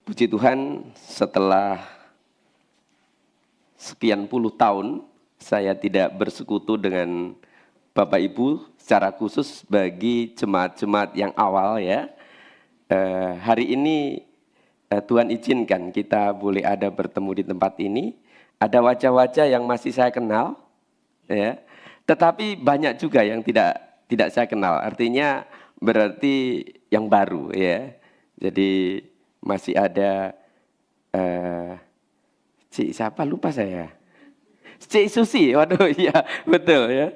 Puji Tuhan, setelah sekian puluh tahun saya tidak bersekutu dengan Bapak Ibu secara khusus bagi jemaat-jemaat yang awal ya. Hari ini Tuhan izinkan kita boleh ada bertemu di tempat ini. Ada wajah-wajah yang masih saya kenal, ya. Tetapi banyak juga yang tidak saya kenal. Artinya berarti yang baru ya. Jadi masih ada Cik siapa lupa saya. Cik Susi, waduh iya betul ya.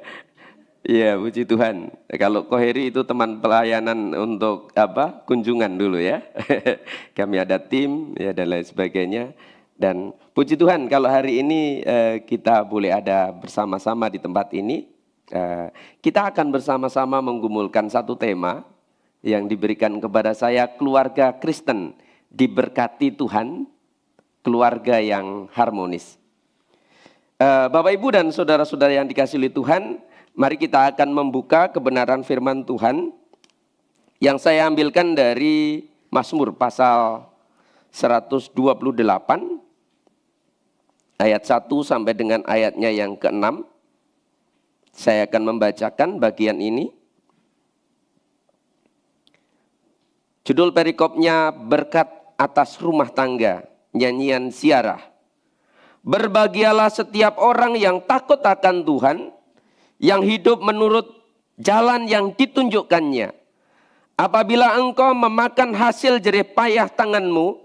Iya puji Tuhan. Kalau Koheri itu teman pelayanan untuk kunjungan dulu ya. Kami ada tim ya dan lain sebagainya. Dan puji Tuhan kalau hari ini kita boleh ada bersama-sama di tempat ini. Kita akan bersama-sama menggumulkan satu tema yang diberikan kepada saya, keluarga Kristen diberkati Tuhan, keluarga yang harmonis. Bapak Ibu dan saudara-saudara yang dikasihi oleh Tuhan, mari kita akan membuka kebenaran firman Tuhan yang saya ambilkan dari Mazmur pasal 128 ayat 1 sampai dengan ayatnya yang ke-6. Saya akan membacakan bagian ini. Judul perikopnya berkat atas rumah tangga, nyanyian ziarah. Berbahagialah setiap orang yang takut akan Tuhan, yang hidup menurut jalan yang ditunjukkannya. Apabila engkau memakan hasil jerih payah tanganmu,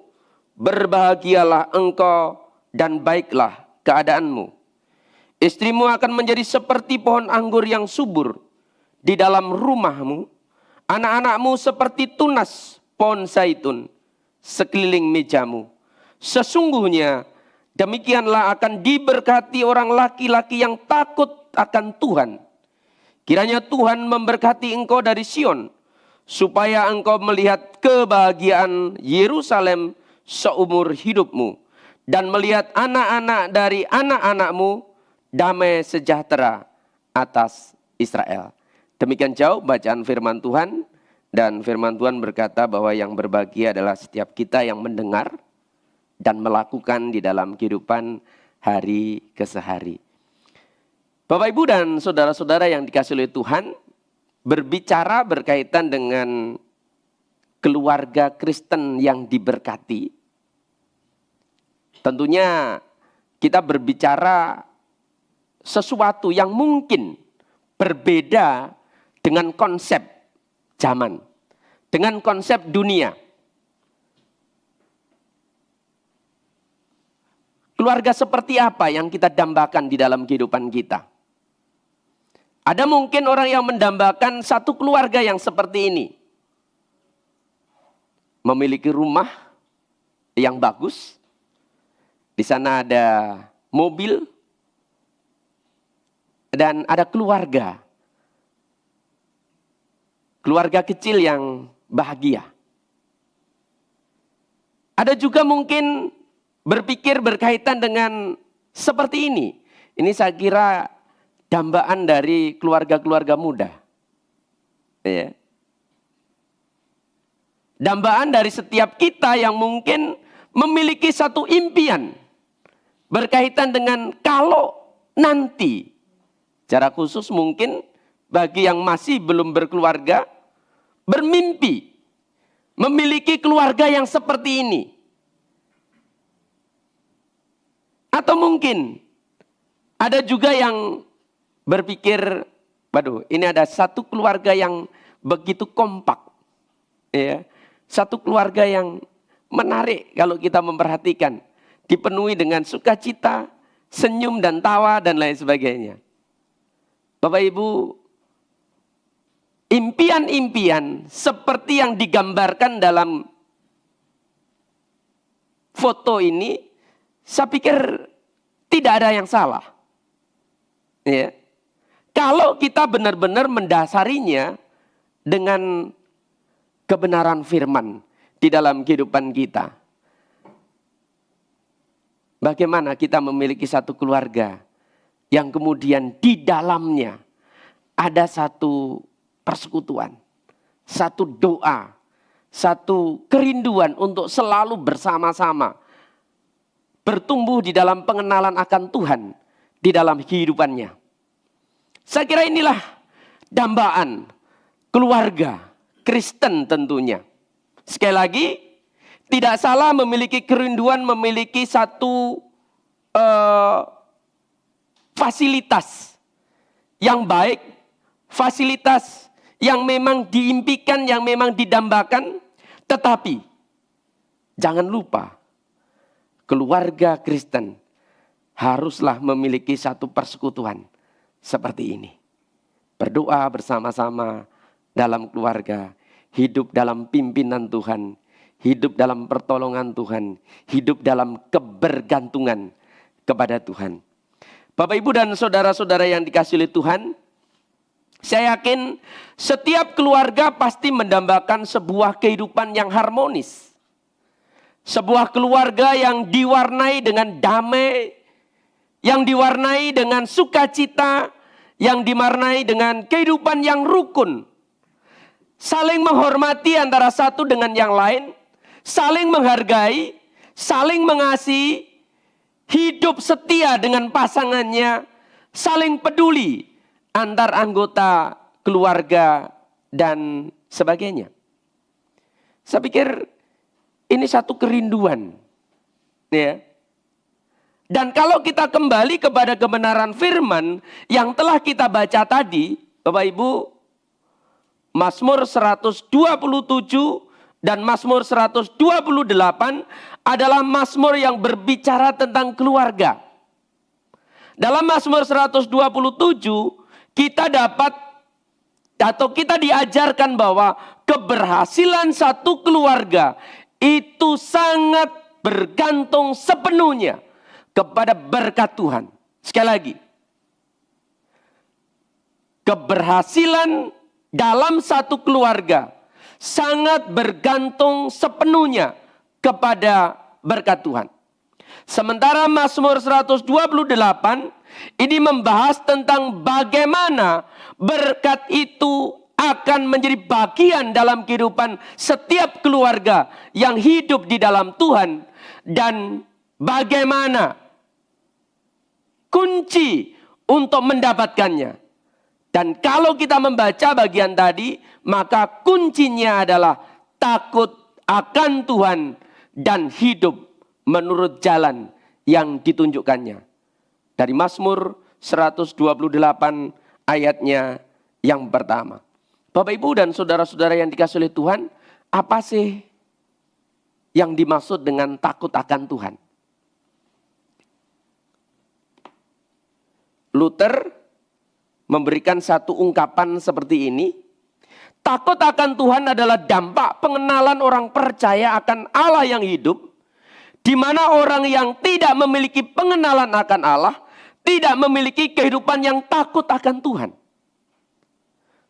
berbahagialah engkau dan baiklah keadaanmu. Istrimu akan menjadi seperti pohon anggur yang subur di dalam rumahmu. Anak-anakmu seperti tunas pohon zaitun sekeliling mejamu. Sesungguhnya demikianlah akan diberkati orang laki-laki yang takut akan Tuhan. Kiranya Tuhan memberkati engkau dari Sion, supaya engkau melihat kebahagiaan Yerusalem seumur hidupmu, dan melihat anak-anak dari anak-anakmu, damai sejahtera atas Israel. Demikian jauh bacaan firman Tuhan, dan firman Tuhan berkata bahwa yang berbahagia adalah setiap kita yang mendengar dan melakukan di dalam kehidupan hari ke hari. Bapak Ibu dan saudara-saudara yang dikasihi oleh Tuhan, berbicara berkaitan dengan keluarga Kristen yang diberkati. Tentunya kita berbicara sesuatu yang mungkin berbeda dengan konsep zaman, dengan konsep dunia. Keluarga seperti apa yang kita dambakan di dalam kehidupan kita? Ada mungkin orang yang mendambakan satu keluarga yang seperti ini. Memiliki rumah yang bagus. Di sana ada mobil. Dan ada keluarga. Keluarga kecil yang bahagia. Ada juga mungkin berpikir berkaitan dengan seperti ini. Ini saya kira dambaan dari keluarga-keluarga muda. Ya. Dambaan dari setiap kita yang mungkin memiliki satu impian. Berkaitan dengan kalau nanti. Secara khusus mungkin bagi yang masih belum berkeluarga. Bermimpi. Memiliki keluarga yang seperti ini. Atau mungkin ada juga yang berpikir, waduh ini ada satu keluarga yang begitu kompak. Ya, satu keluarga yang menarik kalau kita memperhatikan. Dipenuhi dengan sukacita, senyum dan tawa dan lain sebagainya. Bapak Ibu, impian-impian seperti yang digambarkan dalam foto ini, saya pikir tidak ada yang salah. Ya. Kalau kita benar-benar mendasarinya dengan kebenaran firman di dalam kehidupan kita. Bagaimana kita memiliki satu keluarga yang kemudian di dalamnya ada satu persekutuan, satu doa, satu kerinduan untuk selalu bersama-sama, bertumbuh di dalam pengenalan akan Tuhan di dalam kehidupannya. Saya kira inilah dambaan keluarga Kristen tentunya. Sekali lagi, tidak salah memiliki kerinduan, memiliki satu fasilitas yang baik, fasilitas yang memang diimpikan, yang memang didambakan. Tetapi jangan lupa, keluarga Kristen haruslah memiliki satu persekutuan seperti ini. Berdoa bersama-sama dalam keluarga, hidup dalam pimpinan Tuhan, hidup dalam pertolongan Tuhan, hidup dalam kebergantungan kepada Tuhan. Bapak, Ibu, dan saudara-saudara yang dikasihi oleh Tuhan, saya yakin setiap keluarga pasti mendambakan sebuah kehidupan yang harmonis. Sebuah keluarga yang diwarnai dengan damai, yang diwarnai dengan sukacita, yang diwarnai dengan kehidupan yang rukun. Saling menghormati antara satu dengan yang lain, saling menghargai, saling mengasihi, hidup setia dengan pasangannya, saling peduli antar anggota keluarga dan sebagainya. Saya pikir ini satu kerinduan, ya. Dan kalau kita kembali kepada kebenaran firman yang telah kita baca tadi, Bapak Ibu, Mazmur 127 dan Mazmur 128 adalah Mazmur yang berbicara tentang keluarga. Dalam Mazmur 127 kita dapat atau kita diajarkan bahwa keberhasilan satu keluarga itu sangat bergantung sepenuhnya kepada berkat Tuhan. Sekali lagi, keberhasilan dalam satu keluarga sangat bergantung sepenuhnya kepada berkat Tuhan. Sementara Mazmur 128 ini membahas tentang bagaimana berkat itu akan menjadi bagian dalam kehidupan setiap keluarga yang hidup di dalam Tuhan, dan bagaimana kunci untuk mendapatkannya. Dan kalau kita membaca bagian tadi, maka kuncinya adalah takut akan Tuhan dan hidup menurut jalan yang ditunjukkannya. Dari Mazmur 128 ayatnya yang pertama. Bapak, Ibu, dan saudara-saudara yang dikasihi oleh Tuhan, apa sih yang dimaksud dengan takut akan Tuhan? Luther memberikan satu ungkapan seperti ini. Takut akan Tuhan adalah dampak pengenalan orang percaya akan Allah yang hidup, di mana orang yang tidak memiliki pengenalan akan Allah tidak memiliki kehidupan yang takut akan Tuhan.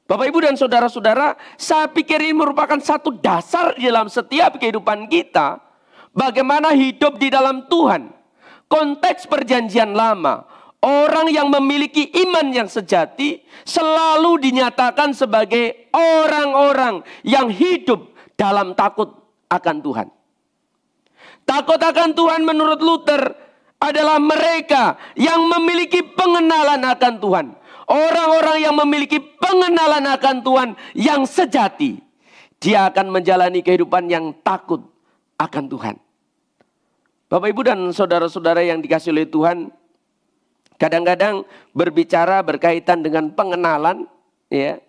Bapak, Ibu, dan saudara-saudara, saya pikir ini merupakan satu dasar di dalam setiap kehidupan kita. Bagaimana hidup di dalam Tuhan. Konteks perjanjian lama, orang yang memiliki iman yang sejati selalu dinyatakan sebagai orang-orang yang hidup dalam takut akan Tuhan. Takut akan Tuhan menurut Luther adalah mereka yang memiliki pengenalan akan Tuhan. Orang-orang yang memiliki pengenalan akan Tuhan yang sejati, dia akan menjalani kehidupan yang takut akan Tuhan. Bapak, Ibu, dan saudara-saudara yang dikasihi oleh Tuhan, kadang-kadang berbicara berkaitan dengan pengenalan, ya.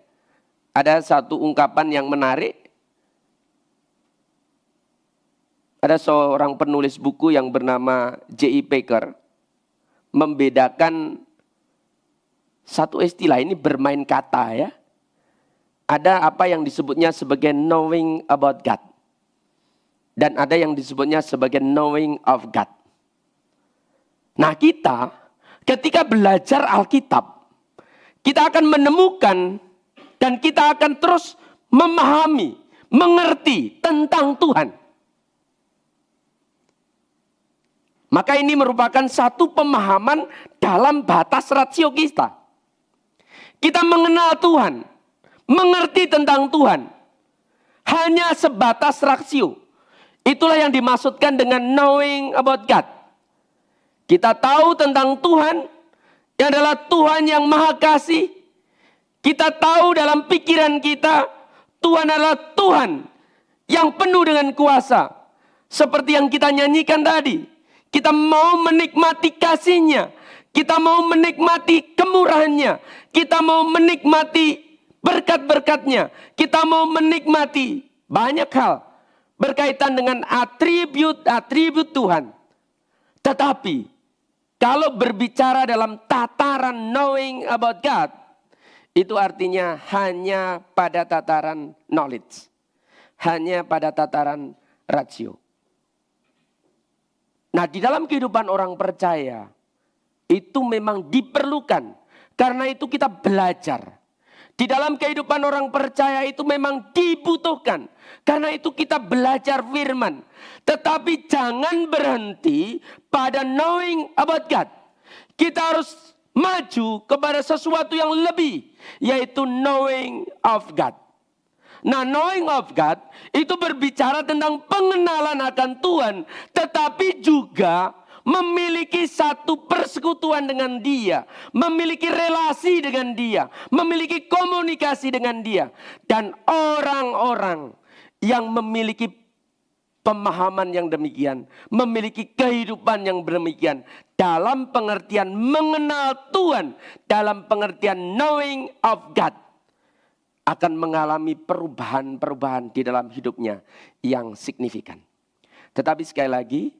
Ada satu ungkapan yang menarik. Ada seorang penulis buku yang bernama J.I. Packer membedakan satu istilah, ini bermain kata, ya. Ada apa yang disebutnya sebagai knowing about God. Dan ada yang disebutnya sebagai knowing of God. Nah, kita ketika belajar Alkitab, kita akan menemukan dan kita akan terus memahami, mengerti tentang Tuhan. Maka ini merupakan satu pemahaman dalam batas rasio kita. Kita mengenal Tuhan, mengerti tentang Tuhan. hanya sebatas rasio. Itulah yang dimaksudkan dengan knowing about God. Kita tahu tentang Tuhan, yang adalah Tuhan yang maha kasih. Kita tahu dalam pikiran kita, Tuhan adalah Tuhan yang penuh dengan kuasa. Seperti yang kita nyanyikan tadi. Kita mau menikmati kasih-Nya. Kita mau menikmati kemurahan-Nya. Kita mau menikmati berkat-berkat-Nya. Kita mau menikmati banyak hal berkaitan dengan atribut-atribut Tuhan. Tetapi kalau berbicara dalam tataran knowing about God, itu artinya hanya pada tataran knowledge. Hanya pada tataran rasio. Nah, di dalam kehidupan orang percaya, itu memang diperlukan. Karena itu kita belajar. Di dalam kehidupan orang percaya itu memang dibutuhkan. Karena itu kita belajar firman. Tetapi jangan berhenti pada knowing about God. Kita harus maju kepada sesuatu yang lebih. Yaitu knowing of God. Nah, knowing of God itu berbicara tentang pengenalan akan Tuhan. Tetapi juga memiliki satu persekutuan dengan Dia. Memiliki relasi dengan Dia. Memiliki komunikasi dengan Dia. Dan orang-orang yang memiliki pemahaman yang demikian. Memiliki kehidupan yang demikian. Dalam pengertian mengenal Tuhan. Dalam pengertian knowing of God. Akan mengalami perubahan-perubahan di dalam hidupnya yang signifikan. Tetapi sekali lagi,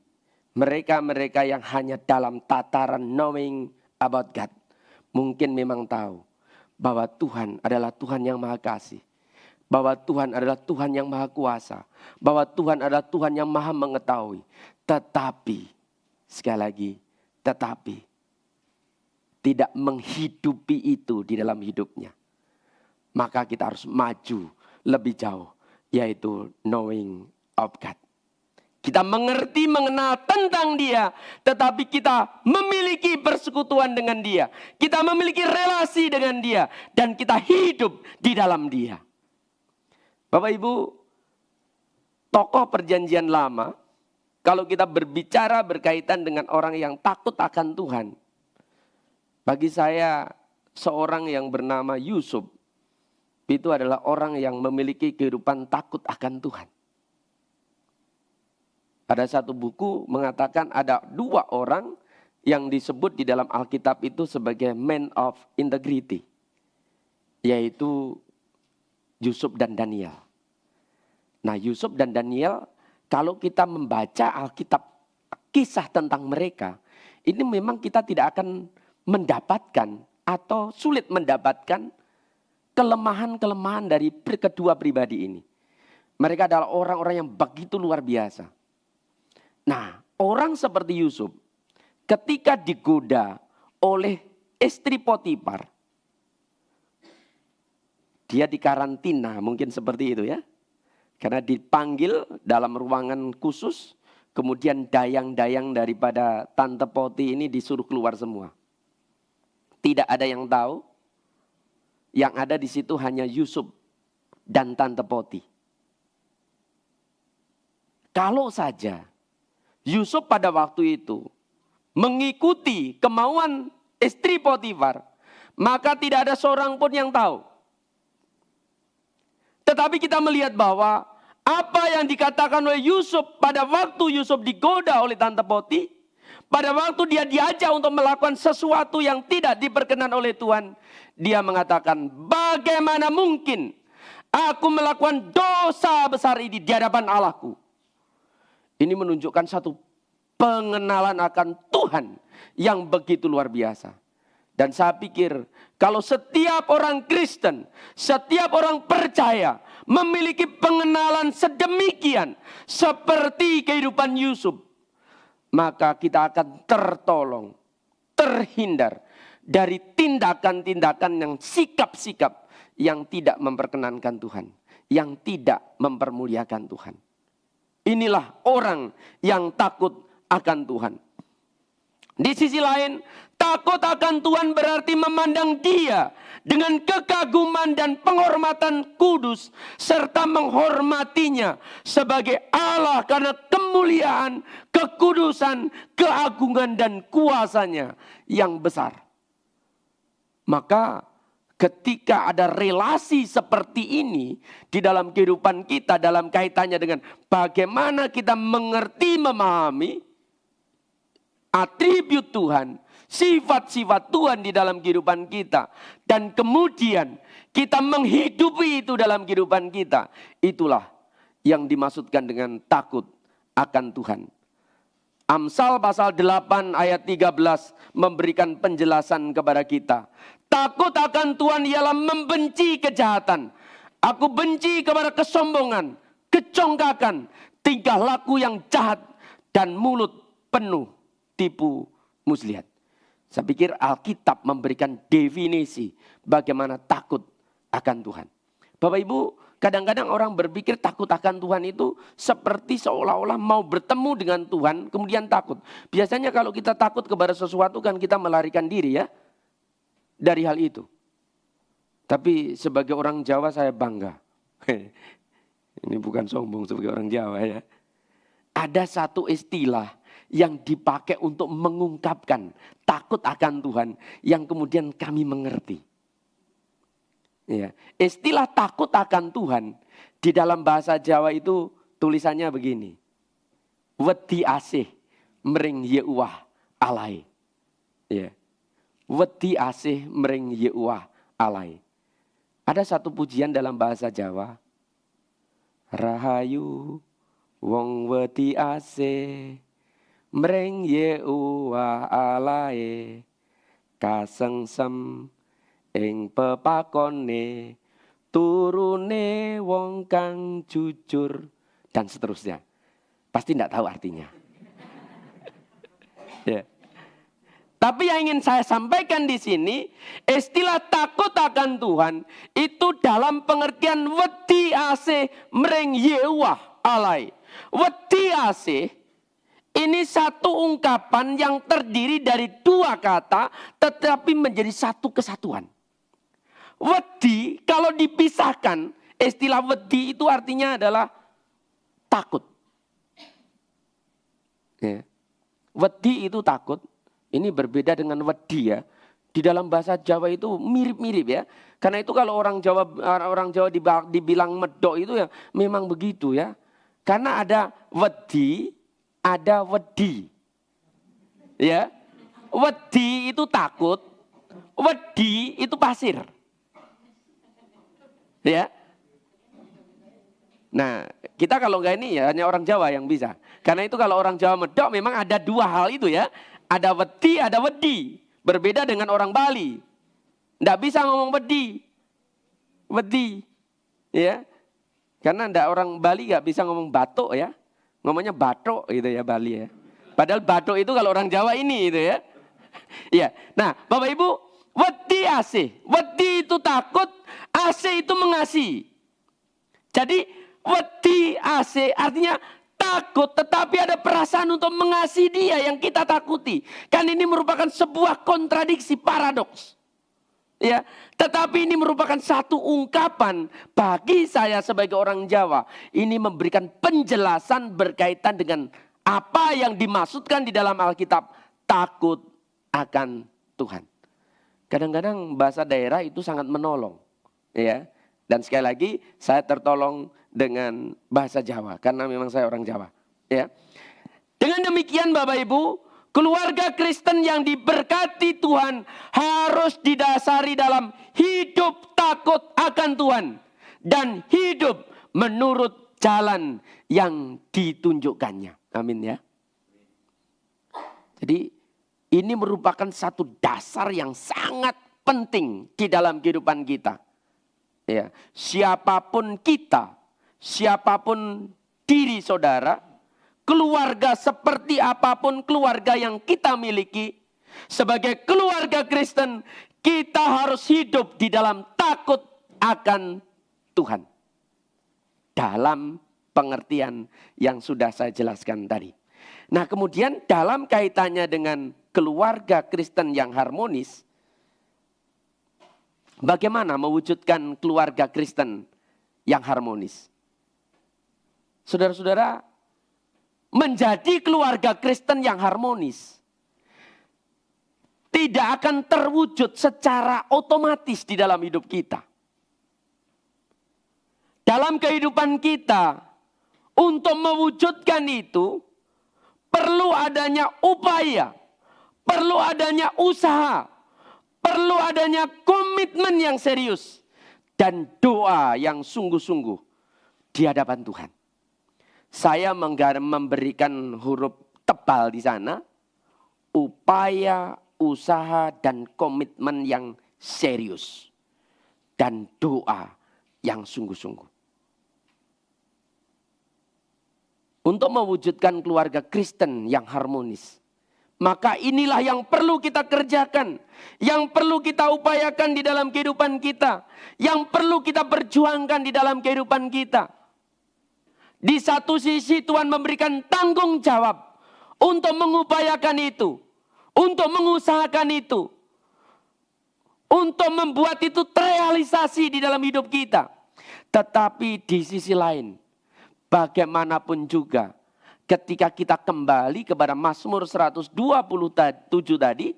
mereka-mereka yang hanya dalam tataran knowing about God, mungkin memang tahu bahwa Tuhan adalah Tuhan yang maha kasih. Bahwa Tuhan adalah Tuhan yang maha kuasa. Bahwa Tuhan adalah Tuhan yang maha mengetahui. Tetapi, sekali lagi, tetapi tidak menghidupi itu di dalam hidupnya. Maka kita harus maju lebih jauh, yaitu knowing of God. Kita mengerti, mengenal tentang Dia, tetapi kita memiliki persekutuan dengan Dia. Kita memiliki relasi dengan Dia, dan kita hidup di dalam Dia. Bapak Ibu, tokoh perjanjian lama, kalau kita berbicara berkaitan dengan orang yang takut akan Tuhan, bagi saya seorang yang bernama Yusuf, itu adalah orang yang memiliki kehidupan takut akan Tuhan. Ada satu buku mengatakan ada 2 orang yang disebut di dalam Alkitab itu sebagai men of integrity. Yaitu Yusuf dan Daniel. Nah, Yusuf dan Daniel, kalau kita membaca Alkitab kisah tentang mereka, ini memang kita tidak akan mendapatkan atau sulit mendapatkan kelemahan-kelemahan dari kedua pribadi ini. Mereka adalah orang-orang yang begitu luar biasa. Nah, orang seperti Yusuf ketika digoda oleh istri Potifar, dia dikarantina, mungkin seperti itu ya. Karena dipanggil dalam ruangan khusus, kemudian dayang-dayang daripada Tante Poti ini disuruh keluar semua. Tidak ada yang tahu. Yang ada di situ hanya Yusuf dan Tante Poti. Kalau saja Yusuf pada waktu itu mengikuti kemauan istri Potifar, maka tidak ada seorang pun yang tahu. Tetapi kita melihat bahwa apa yang dikatakan oleh Yusuf pada waktu Yusuf digoda oleh Tante Poti, pada waktu dia diajak untuk melakukan sesuatu yang tidak diperkenan oleh Tuhan, dia mengatakan, bagaimana mungkin aku melakukan dosa besar ini di hadapan Allahku. Ini menunjukkan satu pengenalan akan Tuhan yang begitu luar biasa. Dan saya pikir kalau setiap orang Kristen, setiap orang percaya memiliki pengenalan sedemikian seperti kehidupan Yusuf, maka kita akan tertolong, terhindar dari tindakan-tindakan yang sikap-sikap yang tidak memperkenankan Tuhan, yang tidak mempermuliakan Tuhan. Inilah orang yang takut akan Tuhan. Di sisi lain, Takut akan Tuhan berarti memandang Dia dengan kekaguman dan penghormatan kudus, serta menghormatinya sebagai Allah karena kemuliaan, kekudusan, keagungan dan kuasanya yang besar. Maka ketika ada relasi seperti ini di dalam kehidupan kita, dalam kaitannya dengan bagaimana kita mengerti, memahami atribut Tuhan, sifat-sifat Tuhan di dalam kehidupan kita, dan kemudian kita menghidupi itu dalam kehidupan kita, itulah yang dimaksudkan dengan takut akan Tuhan. Amsal pasal 8 ayat 13 memberikan penjelasan kepada kita. Takut akan Tuhan ialah membenci kejahatan. Aku benci kepada kesombongan, kecongkakan, tingkah laku yang jahat, dan mulut penuh tipu muslihat. Saya pikir Alkitab memberikan definisi bagaimana takut akan Tuhan. Bapak Ibu, kadang-kadang orang berpikir takut akan Tuhan itu seperti seolah-olah mau bertemu dengan Tuhan kemudian takut. Biasanya kalau kita takut kepada sesuatu kan kita melarikan diri ya dari hal itu. Tapi sebagai orang Jawa saya bangga. Ini bukan sombong sebagai orang Jawa ya. Ada satu istilah yang dipakai untuk mengungkapkan takut akan Tuhan yang kemudian kami mengerti. Ya, istilah takut akan Tuhan di dalam bahasa Jawa itu tulisannya begini. Wedi asih mring Yehuwah alai. Ya. Wedi asih mring Yehuwah alai. Ada satu pujian dalam bahasa Jawa. Rahayu wong wedi asih mring Yehuwah alai, kasengsem ing pepakone, turune wong kang jujur, dan seterusnya. Pasti tidak tahu artinya. Ya. Tapi yang ingin saya sampaikan di sini, istilah takut akan Tuhan itu dalam pengertian wedi asih mring Yehuwah alai. Wedi asih ini satu ungkapan yang terdiri dari dua kata tetapi menjadi satu kesatuan. Wedi kalau dipisahkan, istilah wedi itu artinya adalah takut. Ya. Wedi itu takut. Ini berbeda dengan wedi ya. Di dalam bahasa Jawa itu mirip-mirip ya. Karena itu kalau orang Jawa dibilang medok itu ya memang begitu ya. Karena ada wedi, ada wedi. Ya. Wedi itu takut, wedi itu pasir. Ya. Nah, kita kalau enggak ini ya hanya orang Jawa yang bisa. Karena itu kalau orang Jawa medok memang ada dua hal itu ya. Ada wedi, ada wedi. Berbeda dengan orang Bali. Enggak bisa ngomong wedi. Wedi. Ya. Karena enggak orang Bali enggak bisa ngomong batuk ya. Ngomongnya batuk gitu ya Bali ya. Padahal batuk itu kalau orang Jawa ini gitu ya. Ya. Nah, Bapak Ibu, wedi asih. Wedi itu takut, asih itu mengasihi. Jadi wedi asih artinya takut tetapi ada perasaan untuk mengasihi dia yang kita takuti. Kan ini merupakan sebuah kontradiksi, paradoks. Ya, tetapi ini merupakan satu ungkapan bagi saya sebagai orang Jawa. Ini memberikan penjelasan berkaitan dengan apa yang dimaksudkan di dalam Alkitab takut akan Tuhan. Kadang-kadang bahasa daerah itu sangat menolong, ya. Dan sekali lagi saya tertolong dengan bahasa Jawa karena memang saya orang Jawa, ya. Dengan demikian Bapak Ibu, keluarga Kristen yang diberkati Tuhan harus didasari dalam hidup takut akan Tuhan dan hidup menurut jalan yang ditunjukkannya. Amin ya. Jadi ini merupakan satu dasar yang sangat penting di dalam kehidupan kita. Ya, siapapun kita, siapapun diri saudara, keluarga seperti apapun keluarga yang kita miliki, sebagai keluarga Kristen, kita harus hidup di dalam takut akan Tuhan. Dalam pengertian yang sudah saya jelaskan tadi. Nah kemudian dalam kaitannya dengan keluarga Kristen yang harmonis, bagaimana mewujudkan keluarga Kristen yang harmonis? Saudara-saudara, menjadi keluarga Kristen yang harmonis tidak akan terwujud secara otomatis di dalam hidup kita. Dalam kehidupan kita, untuk mewujudkan itu, perlu adanya upaya, perlu adanya usaha, perlu adanya komitmen yang serius, dan doa yang sungguh-sungguh di hadapan Tuhan. Saya memberikan huruf tebal di sana, upaya, usaha, dan komitmen yang serius, dan doa yang sungguh-sungguh. Untuk mewujudkan keluarga Kristen yang harmonis, maka inilah yang perlu kita kerjakan, yang perlu kita upayakan di dalam kehidupan kita, yang perlu kita perjuangkan di dalam kehidupan kita. Di satu sisi Tuhan memberikan tanggung jawab untuk mengupayakan itu, untuk mengusahakan itu, untuk membuat itu terrealisasi di dalam hidup kita. Tetapi di sisi lain, bagaimanapun juga, ketika kita kembali kepada Mazmur 127 tadi,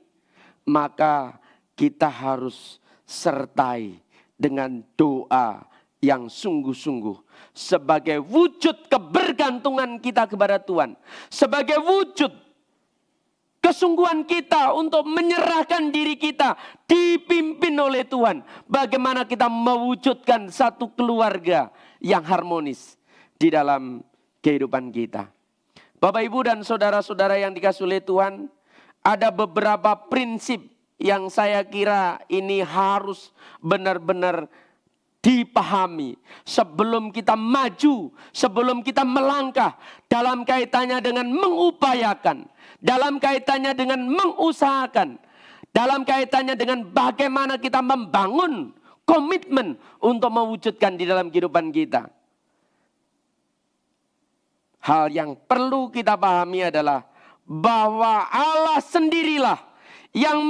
maka kita harus sertai dengan doa yang sungguh-sungguh sebagai wujud kebergantungan kita kepada Tuhan, sebagai wujud kesungguhan kita untuk menyerahkan diri kita dipimpin oleh Tuhan. Bagaimana kita mewujudkan satu keluarga yang harmonis di dalam kehidupan kita. Bapak, Ibu, dan saudara-saudara yang dikasihi oleh Tuhan, ada beberapa prinsip yang saya kira ini harus benar-benar dipahami sebelum kita maju, sebelum kita melangkah dalam kaitannya dengan mengupayakan, dalam kaitannya dengan mengusahakan, dalam kaitannya dengan bagaimana kita membangun komitmen untuk mewujudkan di dalam kehidupan kita. Hal yang perlu kita pahami adalah bahwa Allah sendirilah yang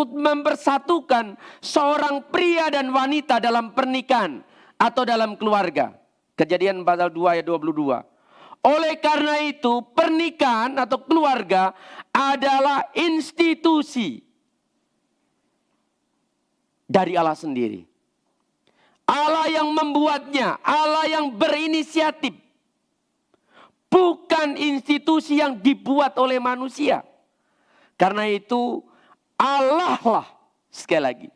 mempersatukan seorang pria dan wanita dalam pernikahan atau dalam keluarga. Kejadian pasal 2 ayat 22. Oleh karena itu, pernikahan atau keluarga adalah institusi dari Allah sendiri. Allah yang membuatnya, Allah yang berinisiatif. Bukan institusi yang dibuat oleh manusia. Karena itu Allah lah, sekali lagi,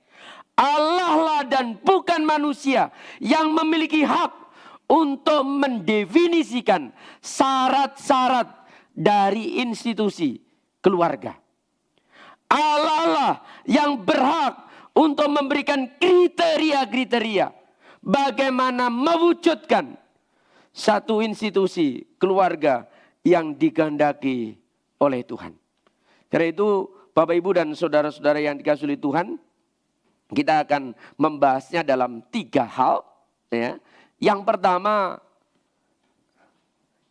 Allah lah dan bukan manusia yang memiliki hak untuk mendefinisikan syarat-syarat dari institusi keluarga. Allah lah yang berhak untuk memberikan kriteria-kriteria bagaimana mewujudkan satu institusi keluarga yang dikehendaki oleh Tuhan. Karena itu Bapak, Ibu, dan saudara-saudara yang dikasihi oleh Tuhan, kita akan membahasnya dalam 3 hal. Ya. Yang pertama,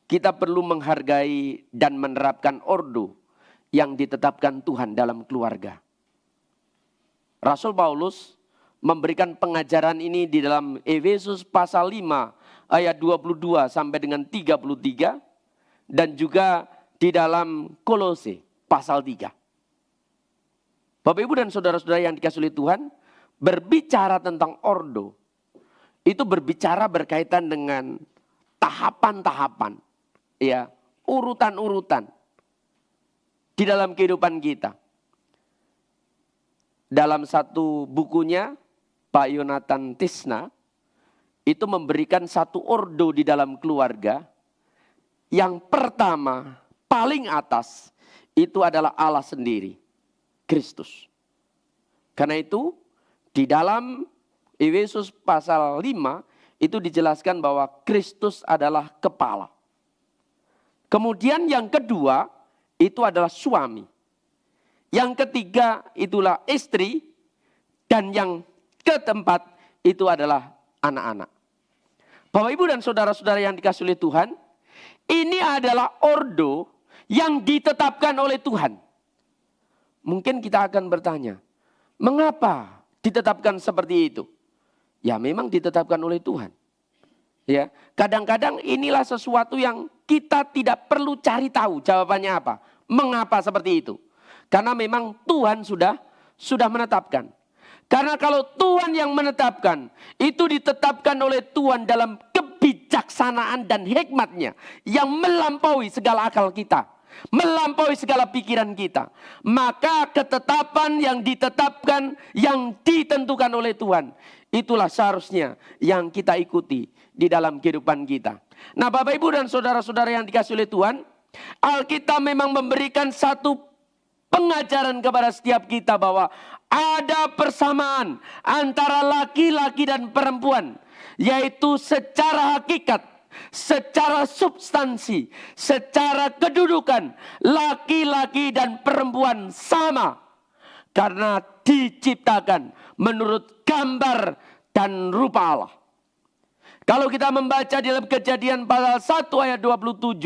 kita perlu menghargai dan menerapkan ordo yang ditetapkan Tuhan dalam keluarga. Rasul Paulus memberikan pengajaran ini di dalam Efesus pasal 5 ayat 22 sampai dengan 33 dan juga di dalam Kolose pasal 3. Bapak, Ibu, dan saudara-saudara yang dikasihi oleh Tuhan, berbicara tentang ordo itu berbicara berkaitan dengan tahapan-tahapan, ya, urutan-urutan di dalam kehidupan kita. Dalam satu bukunya Pak Yonatan Tisna itu memberikan satu ordo di dalam keluarga. Yang pertama, paling atas itu adalah Allah sendiri, Kristus. Karena itu di dalam Efesus pasal 5 itu dijelaskan bahwa Kristus adalah kepala. Kemudian yang kedua itu adalah suami. Yang ketiga itulah istri. Dan yang keempat itu adalah anak-anak. Bapak, Ibu, dan saudara-saudara yang dikasihi oleh Tuhan, ini adalah ordo yang ditetapkan oleh Tuhan. Mungkin kita akan bertanya, mengapa ditetapkan seperti itu? Ya memang ditetapkan oleh Tuhan. Ya, kadang-kadang inilah sesuatu yang kita tidak perlu cari tahu jawabannya apa. Mengapa seperti itu? Karena memang Tuhan sudah menetapkan. Karena kalau Tuhan yang menetapkan, itu ditetapkan oleh Tuhan dalam kebijaksanaan dan hikmatnya yang melampaui segala akal kita, melampaui segala pikiran kita. Maka ketetapan yang ditetapkan, yang ditentukan oleh Tuhan, itulah seharusnya yang kita ikuti di dalam kehidupan kita. Nah, Bapak Ibu dan saudara-saudara yang dikasihi oleh Tuhan, Alkitab memang memberikan satu pengajaran kepada setiap kita bahwa ada persamaan antara laki-laki dan perempuan, yaitu secara hakikat, secara substansi, secara kedudukan, laki-laki dan perempuan sama. Karena diciptakan menurut gambar dan rupa Allah. Kalau kita membaca di dalam Kejadian pasal 1 ayat 27,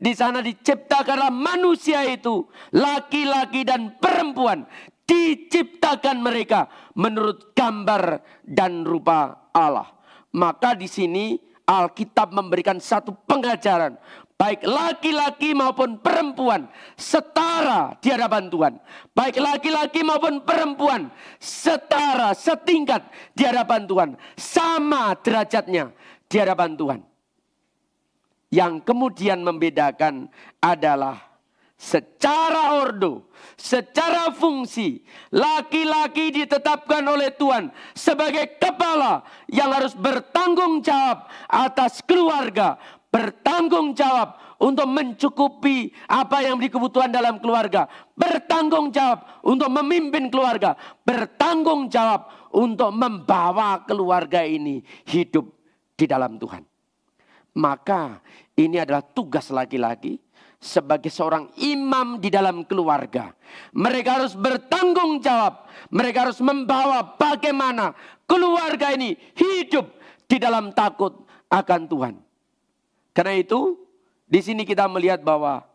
di sana diciptakanlah manusia itu, laki-laki dan perempuan, diciptakan mereka menurut gambar dan rupa Allah. Maka di sini Alkitab memberikan satu pengajaran, baik laki-laki maupun perempuan setara di hadapan Tuhan. Baik laki-laki maupun perempuan setara, setingkat di hadapan Tuhan. Sama derajatnya di hadapan Tuhan. Yang kemudian membedakan adalah secara ordo, secara fungsi, laki-laki ditetapkan oleh Tuhan sebagai kepala yang harus bertanggung jawab atas keluarga, bertanggung jawab untuk mencukupi apa yang menjadi kebutuhan dalam keluarga, bertanggung jawab untuk memimpin keluarga, bertanggung jawab untuk membawa keluarga ini hidup di dalam Tuhan. Maka ini adalah tugas laki-laki sebagai seorang imam di dalam keluarga. Mereka harus bertanggung jawab. Mereka harus membawa bagaimana keluarga ini hidup di dalam takut akan Tuhan. Karena itu, di sini kita melihat bahwa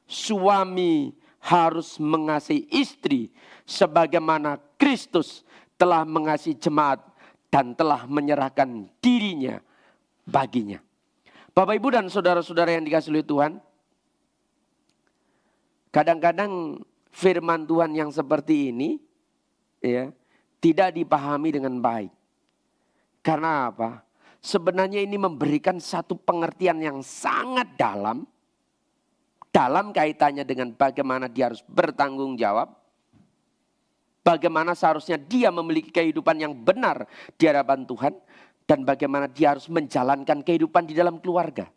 suami harus mengasihi istri sebagaimana Kristus telah mengasihi jemaat dan telah menyerahkan dirinya baginya. Bapak, Ibu dan saudara-saudara yang dikasihi oleh Tuhan, kadang-kadang firman Tuhan yang seperti ini ya, tidak dipahami dengan baik. Karena apa? Sebenarnya ini memberikan satu pengertian yang sangat dalam kaitannya dengan bagaimana dia harus bertanggung jawab. Bagaimana seharusnya dia memiliki kehidupan yang benar di hadapan Tuhan. Dan bagaimana dia harus menjalankan kehidupan di dalam keluarga.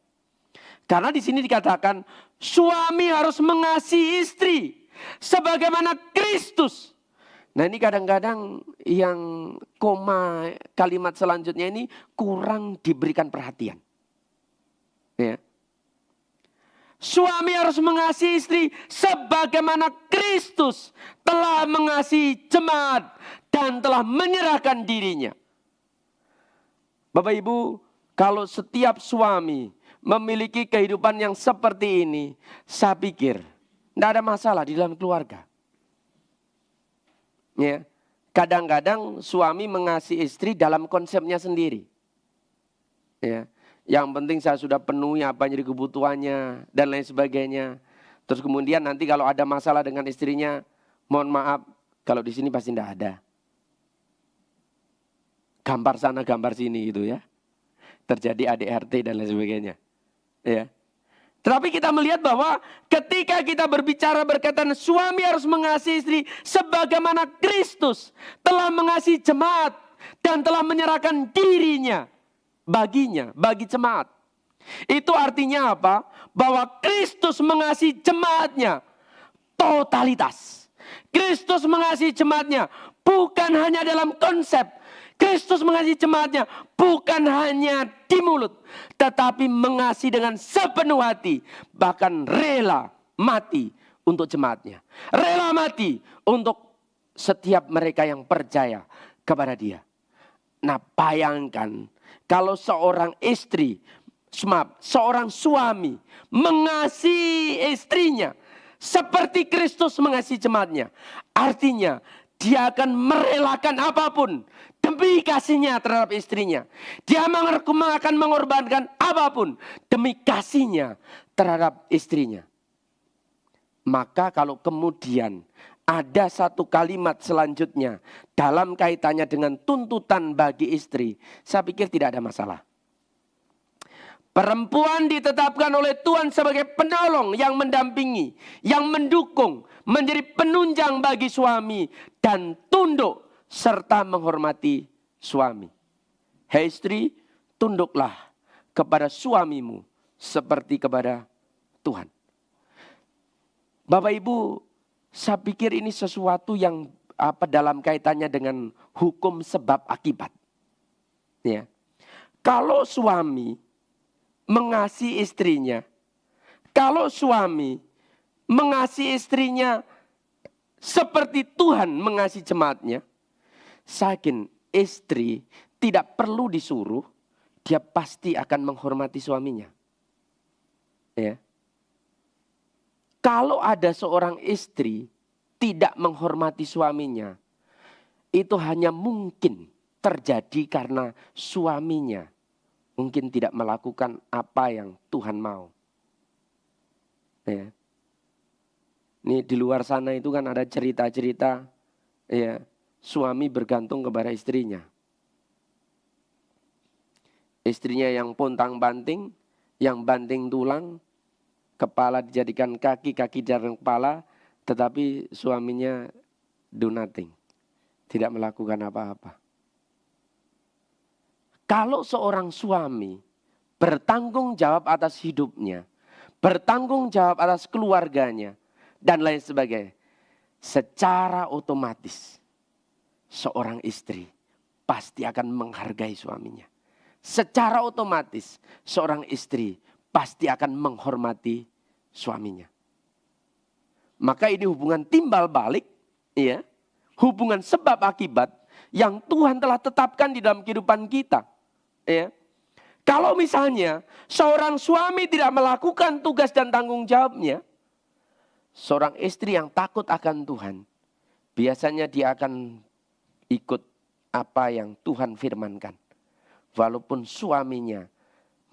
Karena di sini dikatakan suami harus mengasihi istri sebagaimana Kristus. Nah, ini kadang-kadang yang koma kalimat selanjutnya ini kurang diberikan perhatian. Ya. Suami harus mengasihi istri sebagaimana Kristus telah mengasihi jemaat dan telah menyerahkan dirinya. Bapak Ibu, kalau setiap suami memiliki kehidupan yang seperti ini, saya pikir tidak ada masalah di dalam keluarga. Ya, kadang-kadang suami mengasihi istri dalam konsepnya sendiri. Ya, yang penting saya sudah penuhi apa yang jadi kebutuhannya dan lain sebagainya. Terus kemudian nanti kalau ada masalah dengan istrinya, mohon maaf, kalau di sini pasti tidak ada. Gambar sana, gambar sini gitu ya. Terjadi ADRT dan lain sebagainya. Ya. Tetapi kita melihat bahwa ketika kita berbicara berkaitan suami harus mengasihi istri sebagaimana Kristus telah mengasihi jemaat dan telah menyerahkan dirinya baginya, bagi jemaat. Itu artinya apa? Bahwa Kristus mengasihi jemaatnya totalitas. Kristus mengasihi jemaatnya bukan hanya dalam konsep. Kristus mengasihi jemaatnya bukan hanya di mulut, tetapi mengasihi dengan sepenuh hati, bahkan rela mati untuk jemaatnya. Rela mati untuk setiap mereka yang percaya kepada dia. Nah, bayangkan kalau seorang istri, seorang suami mengasihi istrinya seperti Kristus mengasihi jemaatnya. Artinya dia akan merelakan apapun demi kasihnya terhadap istrinya. Dia akan mengorbankan apapun demi kasihnya terhadap istrinya. Maka kalau kemudian ada satu kalimat selanjutnya dalam kaitannya dengan tuntutan bagi istri, saya pikir tidak ada masalah. Perempuan ditetapkan oleh Tuhan sebagai penolong yang mendampingi, yang mendukung, menjadi penunjang bagi suami dan tunduk serta menghormati suami. Hai istri, tunduklah kepada suamimu seperti kepada Tuhan. Bapak Ibu, saya pikir ini sesuatu yang dalam kaitannya dengan hukum sebab akibat. Ya. Kalau suami mengasihi istrinya, kalau suami mengasihi istrinya seperti Tuhan mengasihi jemaatnya, saya yakin istri tidak perlu disuruh, dia pasti akan menghormati suaminya. Ya. Kalau ada seorang istri tidak menghormati suaminya, itu hanya mungkin terjadi karena suaminya mungkin tidak melakukan apa yang Tuhan mau. Ya. Ini di luar sana itu kan ada cerita-cerita, ya, suami bergantung kepada istrinya. Istrinya yang pontang-banting, yang banting tulang, kepala dijadikan kaki, kaki dijadikan kepala, tetapi suaminya do nothing, tidak melakukan apa-apa. Kalau seorang suami bertanggung jawab atas hidupnya, bertanggung jawab atas keluarganya, dan lain sebagainya, secara otomatis seorang istri pasti akan menghargai suaminya. Secara otomatis seorang istri pasti akan menghormati suaminya. Maka ini hubungan timbal balik, ya, hubungan sebab akibat yang Tuhan telah tetapkan di dalam kehidupan kita. Ya. Kalau misalnya seorang suami tidak melakukan tugas dan tanggung jawabnya, seorang istri yang takut akan Tuhan, biasanya dia akan ikut apa yang Tuhan firmankan. Walaupun suaminya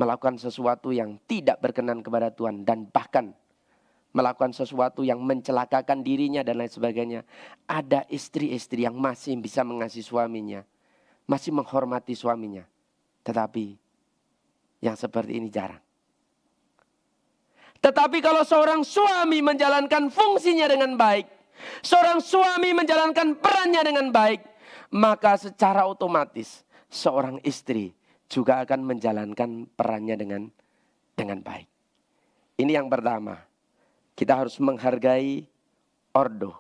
melakukan sesuatu yang tidak berkenan kepada Tuhan dan bahkan melakukan sesuatu yang mencelakakan dirinya dan lain sebagainya. Ada istri-istri yang masih bisa mengasihi suaminya, masih menghormati suaminya. Tetapi yang seperti ini jarang. Tetapi kalau seorang suami menjalankan fungsinya dengan baik, seorang suami menjalankan perannya dengan baik, maka secara otomatis seorang istri juga akan menjalankan perannya dengan baik. Ini yang pertama. Kita harus menghargai ordo.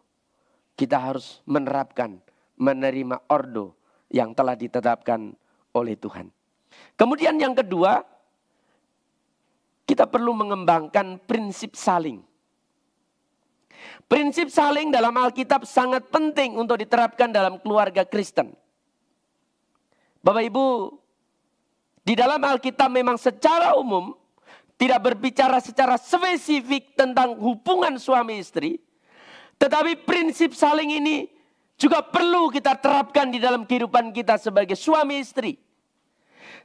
Kita harus menerapkan, menerima ordo yang telah ditetapkan oleh Tuhan. Kemudian yang kedua, kita perlu mengembangkan prinsip saling. Prinsip saling dalam Alkitab sangat penting untuk diterapkan dalam keluarga Kristen. Bapak Ibu, di dalam Alkitab memang secara umum tidak berbicara secara spesifik tentang hubungan suami istri. Tetapi prinsip saling ini juga perlu kita terapkan di dalam kehidupan kita sebagai suami istri.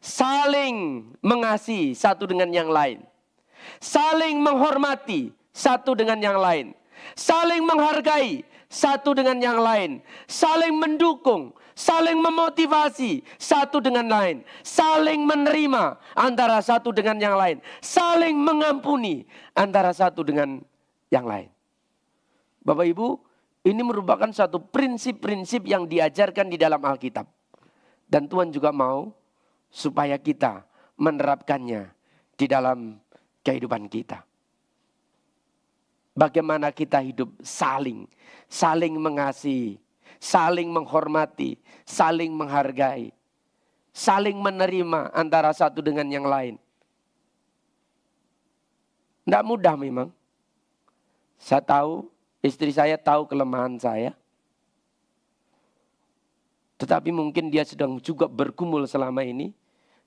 Saling mengasihi satu dengan yang lain. Saling menghormati satu dengan yang lain. Saling menghargai satu dengan yang lain. Saling mendukung, saling memotivasi satu dengan lain. Saling menerima antara satu dengan yang lain. Saling mengampuni antara satu dengan yang lain. Bapak Ibu, ini merupakan satu prinsip-prinsip yang diajarkan di dalam Alkitab. Dan Tuhan juga mau supaya kita menerapkannya di dalam kehidupan kita. Bagaimana kita hidup saling mengasihi, saling menghormati, saling menghargai, saling menerima antara satu dengan yang lain. Tidak mudah memang. Saya tahu, istri saya tahu kelemahan saya. Tetapi mungkin dia sedang juga bergumul selama ini.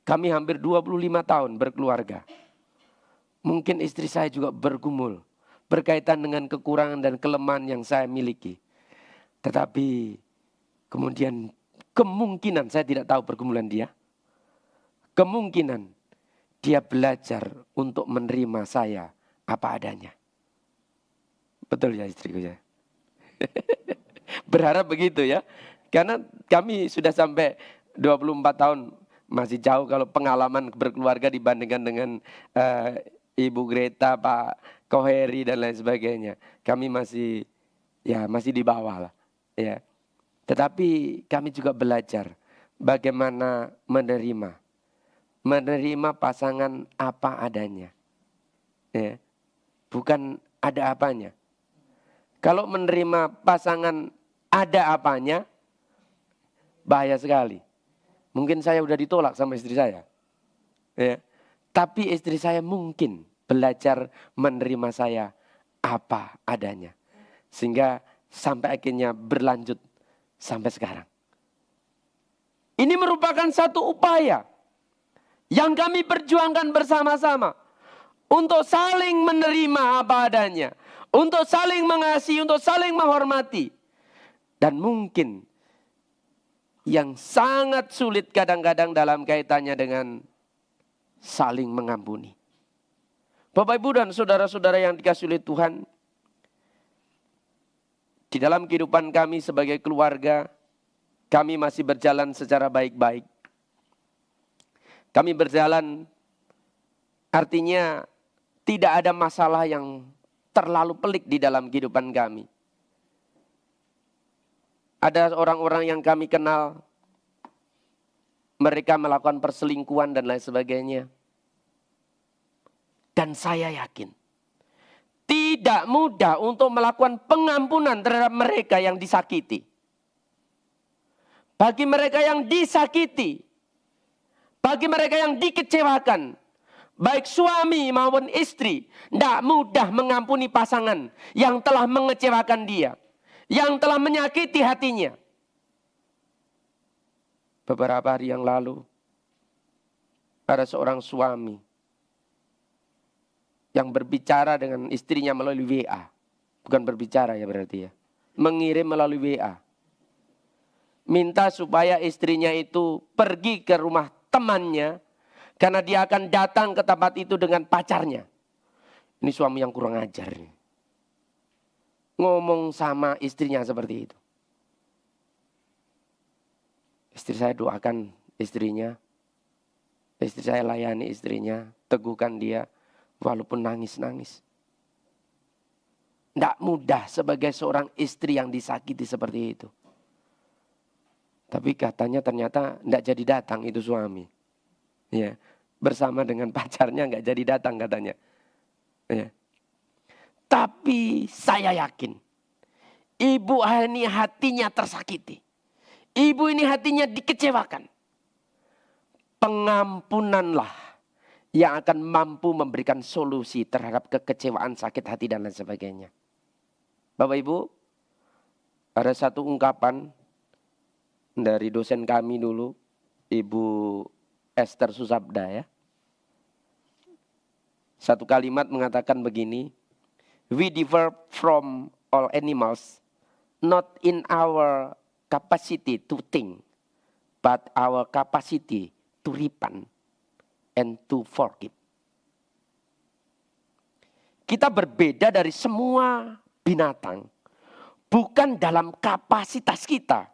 Kami hampir 25 tahun berkeluarga. Mungkin istri saya juga bergumul, berkaitan dengan kekurangan dan kelemahan yang saya miliki. Tetapi kemudian kemungkinan, saya tidak tahu pergumulan dia, kemungkinan dia belajar untuk menerima saya apa adanya. Betul ya istriku ya? Berharap begitu ya. Karena kami sudah sampai 24 tahun, masih jauh kalau pengalaman berkeluarga dibandingkan dengan Ibu Greta, Pak Koheri dan lain sebagainya. Kami masih di bawah lah ya. Tetapi kami juga belajar bagaimana menerima pasangan apa adanya. Ya. Bukan ada apanya. Kalau menerima pasangan ada apanya, bahaya sekali. Mungkin saya udah ditolak sama istri saya. Ya. Tapi istri saya mungkin belajar menerima saya apa adanya. Sehingga sampai akhirnya berlanjut sampai sekarang. Ini merupakan satu upaya yang kami perjuangkan bersama-sama. Untuk saling menerima apa adanya. Untuk saling mengasihi, untuk saling menghormati. Dan mungkin yang sangat sulit kadang-kadang dalam kaitannya dengan saling mengampuni. Bapak, Ibu, dan saudara-saudara yang dikasihi oleh Tuhan, di dalam kehidupan kami sebagai keluarga, kami masih berjalan secara baik-baik. Kami berjalan, artinya tidak ada masalah yang terlalu pelik di dalam kehidupan kami. Ada orang-orang yang kami kenal, mereka melakukan perselingkuhan dan lain sebagainya. Dan saya yakin, tidak mudah untuk melakukan pengampunan terhadap mereka yang disakiti. Bagi mereka yang disakiti, bagi mereka yang dikecewakan, baik suami maupun istri, tidak mudah mengampuni pasangan yang telah mengecewakan dia, yang telah menyakiti hatinya. Beberapa hari yang lalu, ada seorang suami yang berbicara dengan istrinya melalui WA. Bukan berbicara ya berarti ya. Mengirim melalui WA. Minta supaya istrinya itu pergi ke rumah temannya. Karena dia akan datang ke tempat itu dengan pacarnya. Ini suami yang kurang ajar. Ngomong sama istrinya seperti itu. Istri saya doakan istrinya. Istri saya layani istrinya. Teguhkan dia. Walaupun nangis-nangis. Tidak mudah sebagai seorang istri yang disakiti seperti itu. Tapi katanya ternyata tidak jadi datang itu suami. Ya, bersama dengan pacarnya nggak jadi datang katanya. Ya. Tapi saya yakin. Ibu ini hatinya tersakiti. Ibu ini hatinya dikecewakan. Pengampunanlah yang akan mampu memberikan solusi terhadap kekecewaan, sakit hati dan lain sebagainya. Bapak Ibu, ada satu ungkapan dari dosen kami dulu, Ibu Esther Susabda ya. Satu kalimat mengatakan begini, we differ from all animals, not in our capacity to think, but our capacity to repent and to forgive. Kita berbeda dari semua binatang, bukan dalam kapasitas kita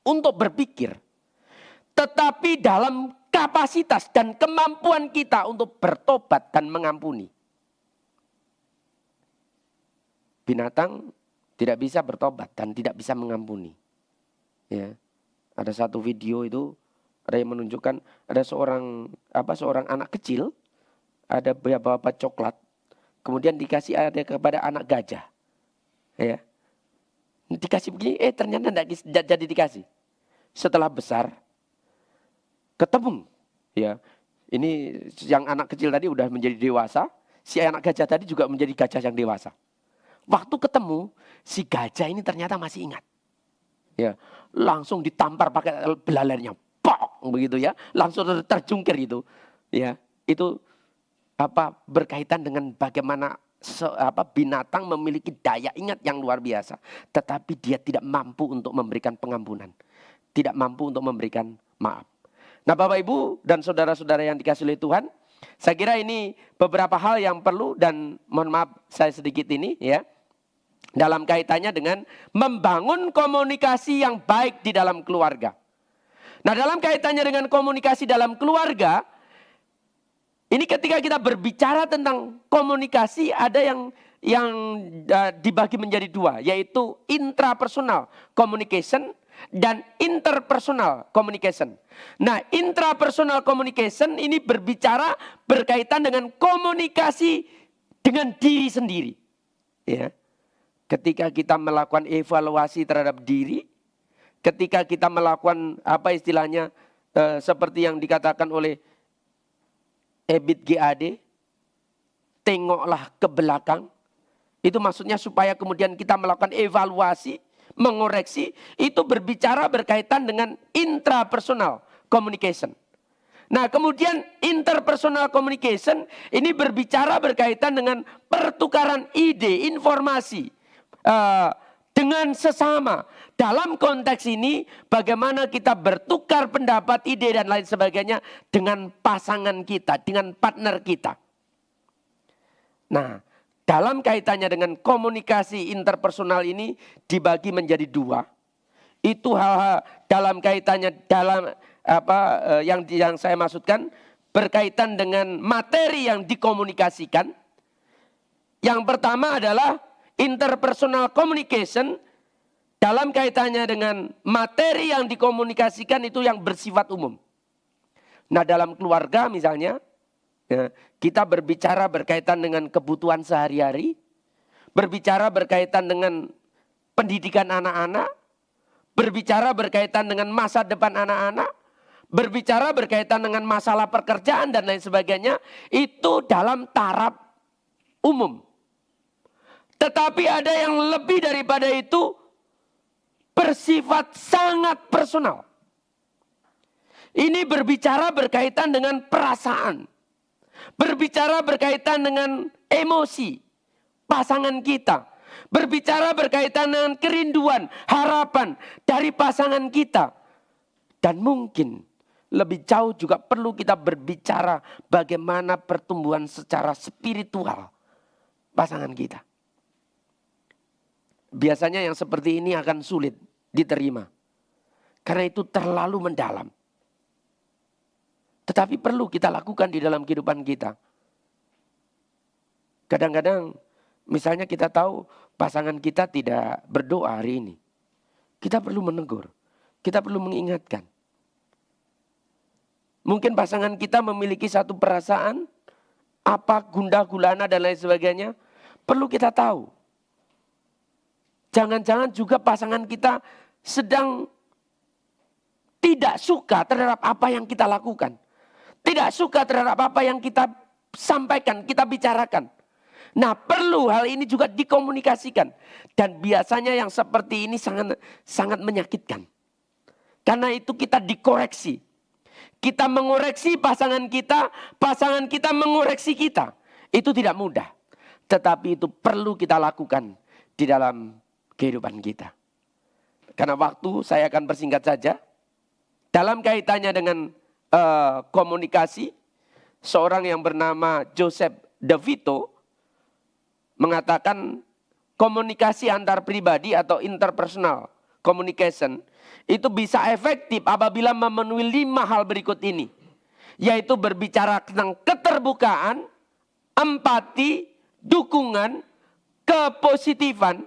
untuk berpikir, tetapi dalam kapasitas dan kemampuan kita untuk bertobat dan mengampuni. Binatang tidak bisa bertobat dan tidak bisa mengampuni. Ya, ada satu video itu ada yang menunjukkan ada seorang anak kecil, ada bapak coklat, kemudian dikasih ada kepada anak gajah, ya, dikasih begini, ternyata tidak jadi dikasih. Setelah besar, ketemu, ya, ini yang anak kecil tadi udah menjadi dewasa, si anak gajah tadi juga menjadi gajah yang dewasa. Waktu ketemu, si gajah ini ternyata masih ingat, ya, langsung ditampar pakai belalernya. Pok, begitu ya, langsung terjungkir itu, ya, itu berkaitan dengan bagaimana binatang memiliki daya ingat yang luar biasa, tetapi dia tidak mampu untuk memberikan pengampunan, tidak mampu untuk memberikan maaf. Nah, Bapak Ibu dan saudara-saudara yang dikasihi oleh Tuhan, saya kira ini beberapa hal yang perlu, dan mohon maaf saya sedikit ini ya, dalam kaitannya dengan membangun komunikasi yang baik di dalam keluarga. Nah, dalam kaitannya dengan komunikasi dalam keluarga, ini ketika kita berbicara tentang komunikasi, ada yang dibagi menjadi dua, yaitu intrapersonal communication dan interpersonal communication. Nah, intrapersonal communication ini berbicara berkaitan dengan komunikasi dengan diri sendiri. Ya. Ketika kita melakukan evaluasi terhadap diri, ketika kita melakukan seperti yang dikatakan oleh EBIT GAD, tengoklah ke belakang. Itu maksudnya supaya kemudian kita melakukan evaluasi, mengoreksi. Itu berbicara berkaitan dengan intrapersonal communication. Nah, kemudian interpersonal communication ini berbicara berkaitan dengan pertukaran ide, informasi dengan sesama. Dalam konteks ini bagaimana kita bertukar pendapat, ide dan lain sebagainya dengan pasangan kita, dengan partner kita. Nah, dalam kaitannya dengan komunikasi interpersonal ini dibagi menjadi dua. Itu hal-hal dalam kaitannya yang saya maksudkan berkaitan dengan materi yang dikomunikasikan. Yang pertama adalah interpersonal communication. Dalam kaitannya dengan materi yang dikomunikasikan itu yang bersifat umum. Nah, dalam keluarga misalnya, ya, kita berbicara berkaitan dengan kebutuhan sehari-hari, berbicara berkaitan dengan pendidikan anak-anak, berbicara berkaitan dengan masa depan anak-anak, berbicara berkaitan dengan masalah pekerjaan dan lain sebagainya, itu dalam taraf umum. Tetapi ada yang lebih daripada itu, bersifat sangat personal. Ini berbicara berkaitan dengan perasaan. Berbicara berkaitan dengan emosi pasangan kita. Berbicara berkaitan dengan kerinduan, harapan dari pasangan kita. Dan mungkin lebih jauh juga perlu kita berbicara bagaimana pertumbuhan secara spiritual pasangan kita. Biasanya yang seperti ini akan sulit diterima. Karena itu terlalu mendalam. Tetapi perlu kita lakukan di dalam kehidupan kita. Kadang-kadang misalnya kita tahu pasangan kita tidak berdoa hari ini. Kita perlu menegur. Kita perlu mengingatkan. Mungkin pasangan kita memiliki satu perasaan, gundah gulana dan lain sebagainya. Perlu kita tahu. Jangan-jangan juga pasangan kita sedang tidak suka terhadap apa yang kita lakukan. Tidak suka terhadap apa yang kita sampaikan, kita bicarakan. Nah, perlu hal ini juga dikomunikasikan. Dan biasanya yang seperti ini sangat menyakitkan. Karena itu kita dikoreksi. Kita mengoreksi pasangan kita mengoreksi kita. Itu tidak mudah. Tetapi itu perlu kita lakukan di dalam kehidupan kita. Karena waktu saya akan persingkat saja. Dalam kaitannya dengan komunikasi, seorang yang bernama Joseph DeVito mengatakan komunikasi antar pribadi atau interpersonal communication itu bisa efektif apabila memenuhi 5 hal berikut ini. Yaitu berbicara tentang keterbukaan, empati, dukungan, kepositifan,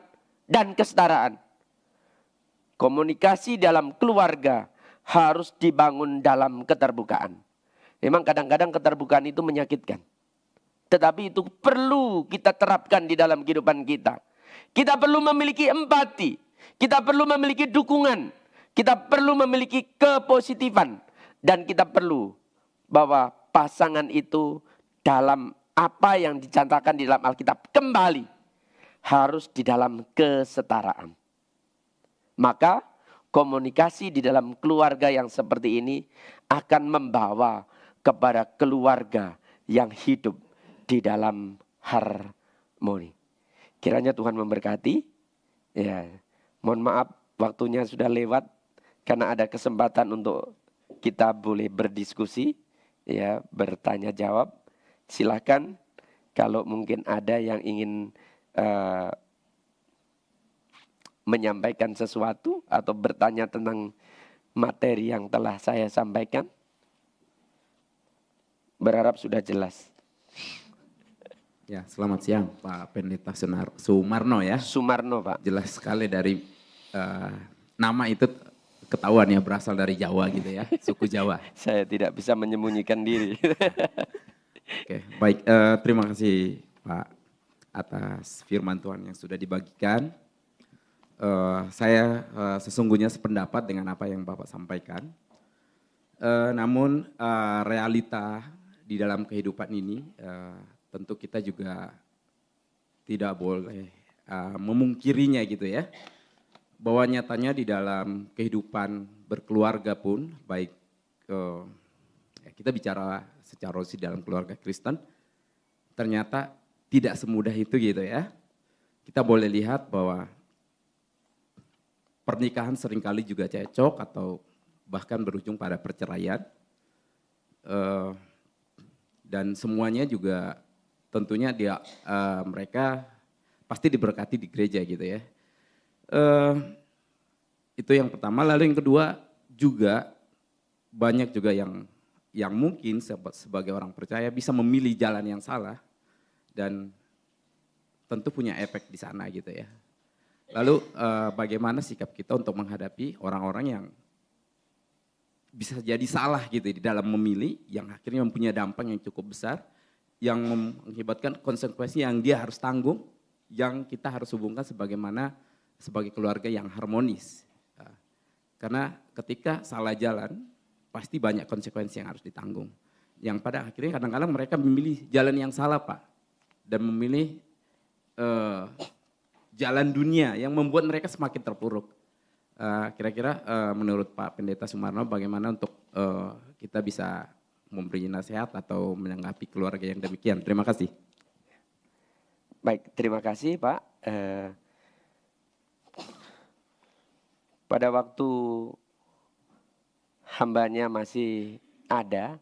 dan kesetaraan. Komunikasi dalam keluarga harus dibangun dalam keterbukaan. Memang kadang-kadang keterbukaan itu menyakitkan. Tetapi itu perlu kita terapkan di dalam kehidupan kita. Kita perlu memiliki empati. Kita perlu memiliki dukungan. Kita perlu memiliki kepositifan. Dan kita perlu bahwa pasangan itu dalam apa yang dicantakan di dalam Alkitab kembali harus di dalam kesetaraan. Maka komunikasi di dalam keluarga yang seperti ini akan membawa kepada keluarga yang hidup di dalam Moni. Kiranya Tuhan memberkati. Ya, mohon maaf waktunya sudah lewat karena ada kesempatan untuk kita boleh berdiskusi, ya, bertanya jawab. Silakan kalau mungkin ada yang ingin menyampaikan sesuatu atau bertanya tentang materi yang telah saya sampaikan. Berharap sudah jelas. Ya, selamat siang Pak Pendeta Sumarno ya. Sumarno, Pak. Jelas sekali dari nama itu ketahuan ya berasal dari Jawa gitu ya, suku Jawa. Saya tidak bisa menyembunyikan diri. Oke, baik. Terima kasih Pak atas firman Tuhan yang sudah dibagikan. Saya sesungguhnya sependapat dengan apa yang Bapak sampaikan. Namun realita di dalam kehidupan ini tentu kita juga tidak boleh memungkirinya gitu ya. Bahwa nyatanya di dalam kehidupan berkeluarga pun, baik kita bicara secara rohani dalam keluarga Kristen, ternyata tidak semudah itu gitu ya. Kita boleh lihat bahwa pernikahan seringkali juga cekcok atau bahkan berujung pada perceraian. Dan semuanya juga tentunya mereka pasti diberkati di gereja gitu ya. Itu yang pertama. Lalu yang kedua juga banyak juga yang mungkin sebagai orang percaya bisa memilih jalan yang salah dan tentu punya efek di sana gitu ya. Lalu bagaimana sikap kita untuk menghadapi orang-orang yang bisa jadi salah gitu di dalam memilih, yang akhirnya mempunyai dampak yang cukup besar, yang mengakibatkan konsekuensi yang dia harus tanggung, yang kita harus hubungkan sebagai keluarga yang harmonis. Karena ketika salah jalan, pasti banyak konsekuensi yang harus ditanggung. Yang pada akhirnya kadang-kadang mereka memilih jalan yang salah Pak, dan memilih jalan dunia yang membuat mereka semakin terpuruk. Kira-kira menurut Pak Pendeta Sumarno bagaimana untuk kita bisa memberi nasihat atau menanggapi keluarga yang demikian? Terima kasih. Baik, terima kasih Pak. Pada waktu hambanya masih ada,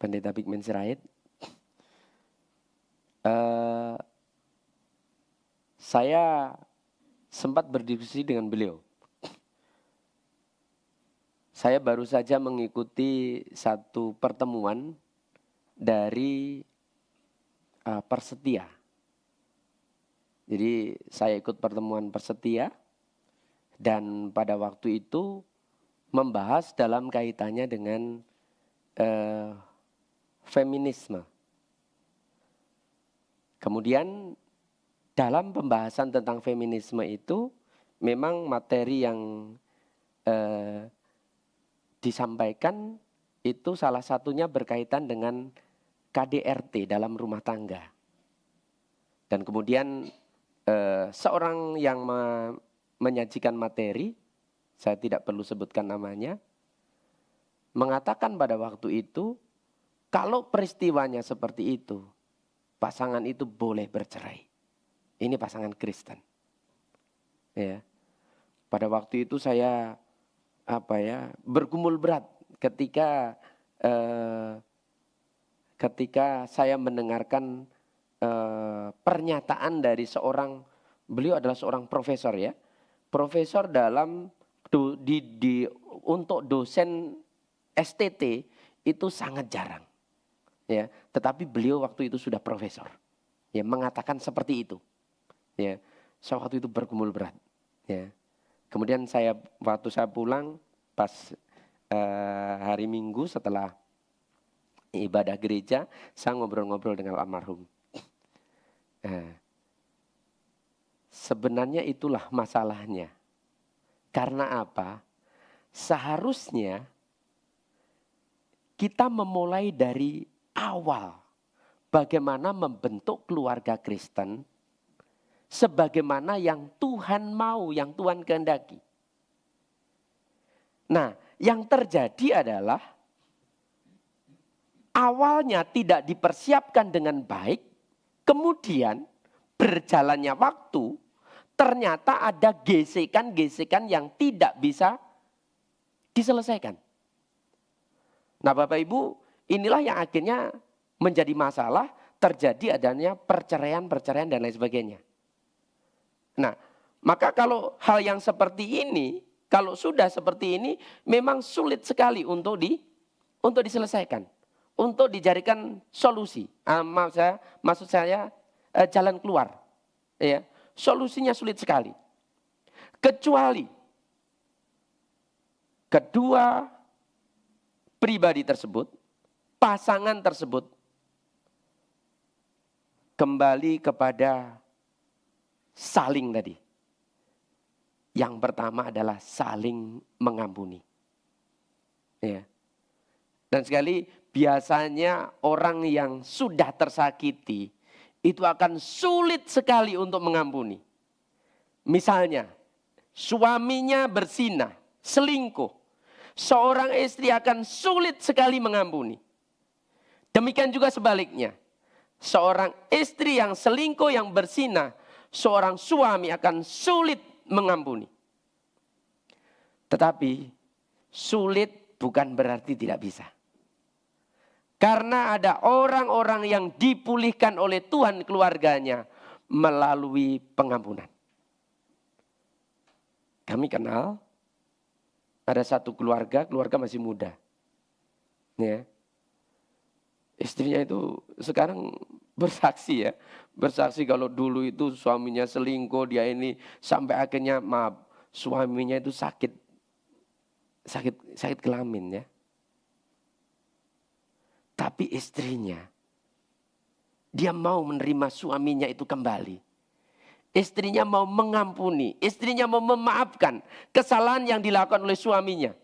Pendeta Bigman Sirait, saya sempat berdiskusi dengan beliau. Saya baru saja mengikuti satu pertemuan dari Persetia. Jadi saya ikut pertemuan Persetia dan pada waktu itu membahas dalam kaitannya dengan feminisme. Kemudian dalam pembahasan tentang feminisme itu memang materi yang disampaikan itu salah satunya berkaitan dengan KDRT dalam rumah tangga. Dan kemudian seorang yang menyajikan materi, saya tidak perlu sebutkan namanya, mengatakan pada waktu itu kalau peristiwanya seperti itu, pasangan itu boleh bercerai. Ini pasangan Kristen. Ya. Pada waktu itu saya bergumul berat ketika saya mendengarkan pernyataan dari beliau adalah seorang profesor ya. Profesor dalam untuk dosen STT itu sangat jarang. Ya, tetapi beliau waktu itu sudah profesor. Ya, mengatakan seperti itu. Ya, saya waktu itu bergumul berat. Ya. Kemudian waktu saya pulang pas hari Minggu setelah ibadah gereja, saya ngobrol-ngobrol dengan almarhum. Sebenarnya itulah masalahnya. Karena apa? Seharusnya kita memulai dari awal bagaimana membentuk keluarga Kristen sebagaimana yang Tuhan mau, yang Tuhan kehendaki. Nah, yang terjadi adalah awalnya tidak dipersiapkan dengan baik, kemudian berjalannya waktu, ternyata ada gesekan-gesekan yang tidak bisa diselesaikan. Nah Bapak Ibu, inilah yang akhirnya menjadi masalah, terjadi adanya perceraian-perceraian dan lain sebagainya. Nah, maka kalau hal yang seperti ini, kalau sudah seperti ini, memang sulit sekali untuk diselesaikan, untuk dijadikan solusi. Maksud saya jalan keluar. Ya, solusinya sulit sekali. Kecuali kedua pribadi tersebut, pasangan tersebut kembali kepada saling tadi. Yang pertama adalah saling mengampuni. Ya. Dan sekali biasanya orang yang sudah tersakiti itu akan sulit sekali untuk mengampuni. Misalnya suaminya berzinah, selingkuh. Seorang istri akan sulit sekali mengampuni. Demikian juga sebaliknya. Seorang istri yang selingkuh, yang berzinah, seorang suami akan sulit mengampuni. Tetapi sulit bukan berarti tidak bisa. Karena ada orang-orang yang dipulihkan oleh Tuhan keluarganya melalui pengampunan. Kami kenal ada satu keluarga masih muda. Ya. Istrinya itu sekarang bersaksi ya. Bersaksi kalau dulu itu suaminya selingkuh, dia ini sampai akhirnya suaminya itu sakit kelamin ya. Tapi istrinya, dia mau menerima suaminya itu kembali. Istrinya mau mengampuni, istrinya mau memaafkan kesalahan yang dilakukan oleh suaminya.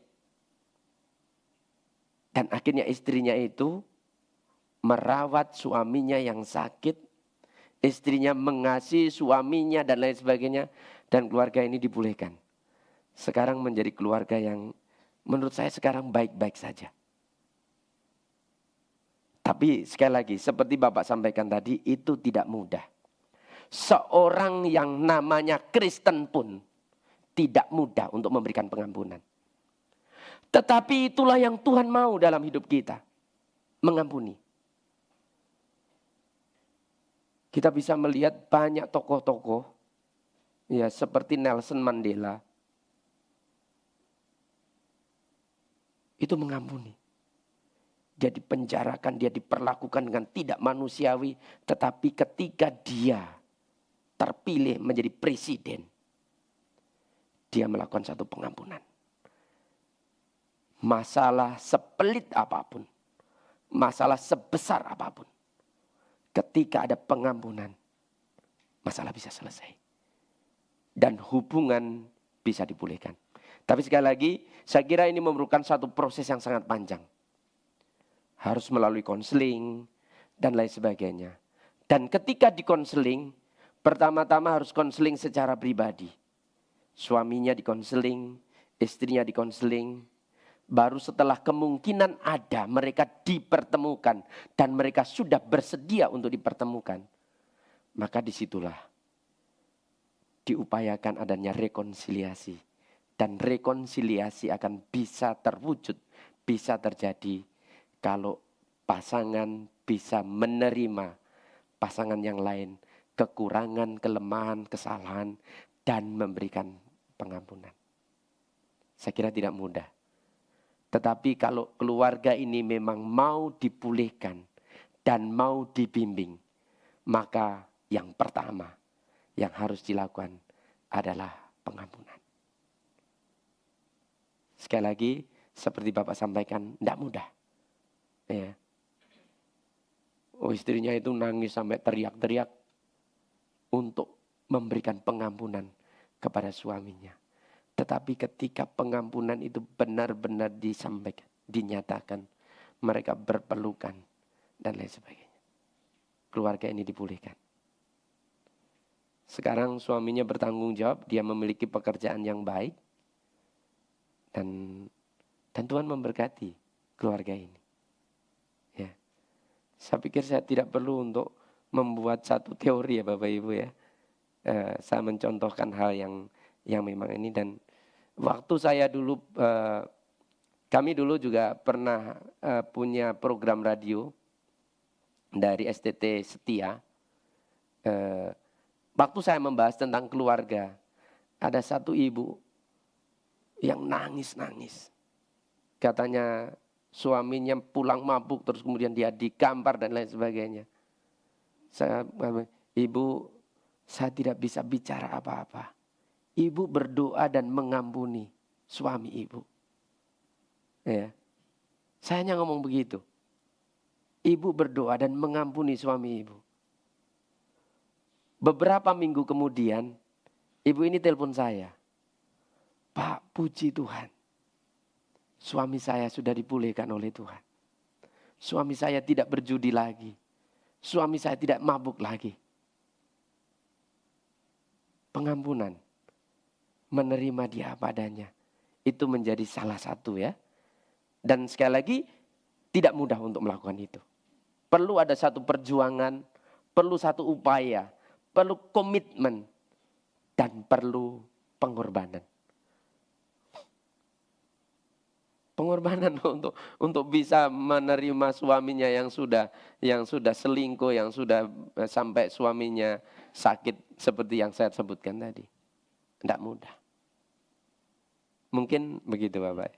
Dan akhirnya istrinya itu merawat suaminya yang sakit, istrinya mengasihi suaminya dan lain sebagainya, dan keluarga ini dipulihkan. Sekarang menjadi keluarga yang menurut saya sekarang baik-baik saja. Tapi sekali lagi seperti Bapak sampaikan tadi, itu tidak mudah. Seorang yang namanya Kristen pun tidak mudah untuk memberikan pengampunan. Tetapi itulah yang Tuhan mau dalam hidup kita, mengampuni. Kita bisa melihat banyak tokoh-tokoh ya seperti Nelson Mandela itu mengampuni. Dia dipenjarakan, dia diperlakukan dengan tidak manusiawi, tetapi ketika dia terpilih menjadi presiden, dia melakukan satu pengampunan. Masalah sepelit apapun, masalah sebesar apapun, ketika ada pengampunan, masalah bisa selesai. Dan hubungan bisa dipulihkan. Tapi sekali lagi, saya kira ini memerlukan satu proses yang sangat panjang. Harus melalui konseling dan lain sebagainya. Dan ketika dikonseling, pertama-tama harus konseling secara pribadi. Suaminya dikonseling, istrinya dikonseling. Baru setelah kemungkinan ada mereka dipertemukan dan mereka sudah bersedia untuk dipertemukan, maka disitulah diupayakan adanya rekonsiliasi. Dan rekonsiliasi akan bisa terwujud, bisa terjadi kalau pasangan bisa menerima pasangan yang lain, kekurangan, kelemahan, kesalahan, dan memberikan pengampunan. Saya kira tidak mudah. Tetapi kalau keluarga ini memang mau dipulihkan dan mau dibimbing, maka yang pertama yang harus dilakukan adalah pengampunan. Sekali lagi, seperti Bapak sampaikan, tidak mudah. Ya. Oh, istrinya itu nangis sampai teriak-teriak untuk memberikan pengampunan kepada suaminya. Tetapi ketika pengampunan itu benar-benar disampaikan, dinyatakan, mereka berpelukan dan lain sebagainya. Keluarga ini dipulihkan. Sekarang suaminya bertanggung jawab, dia memiliki pekerjaan yang baik. Dan Tuhan memberkati keluarga ini. Ya. Saya pikir saya tidak perlu untuk membuat satu teori ya Bapak Ibu ya. Saya mencontohkan hal yang memang ini. Dan waktu saya dulu, kami dulu juga pernah punya program radio dari STT Setia. Waktu saya membahas tentang keluarga, ada satu ibu yang nangis-nangis. Katanya suaminya pulang mabuk, terus kemudian dia digampar dan lain sebagainya. Ibu, saya tidak bisa bicara apa-apa. Ibu berdoa dan mengampuni suami ibu. Ya. Saya hanya ngomong begitu. Ibu berdoa dan mengampuni suami ibu. Beberapa minggu kemudian, ibu ini telepon saya. Pak, puji Tuhan. Suami saya sudah dipulihkan oleh Tuhan. Suami saya tidak berjudi lagi. Suami saya tidak mabuk lagi. Pengampunan. Menerima dia apa adanya. Itu menjadi salah satu ya. Dan sekali lagi, tidak mudah untuk melakukan itu. Perlu ada satu perjuangan, perlu satu upaya, perlu komitmen, dan perlu pengorbanan. Pengorbanan untuk bisa menerima suaminya yang sudah selingkuh, yang sudah sampai suaminya sakit seperti yang saya sebutkan tadi. Tidak mudah. Mungkin begitu Bapak.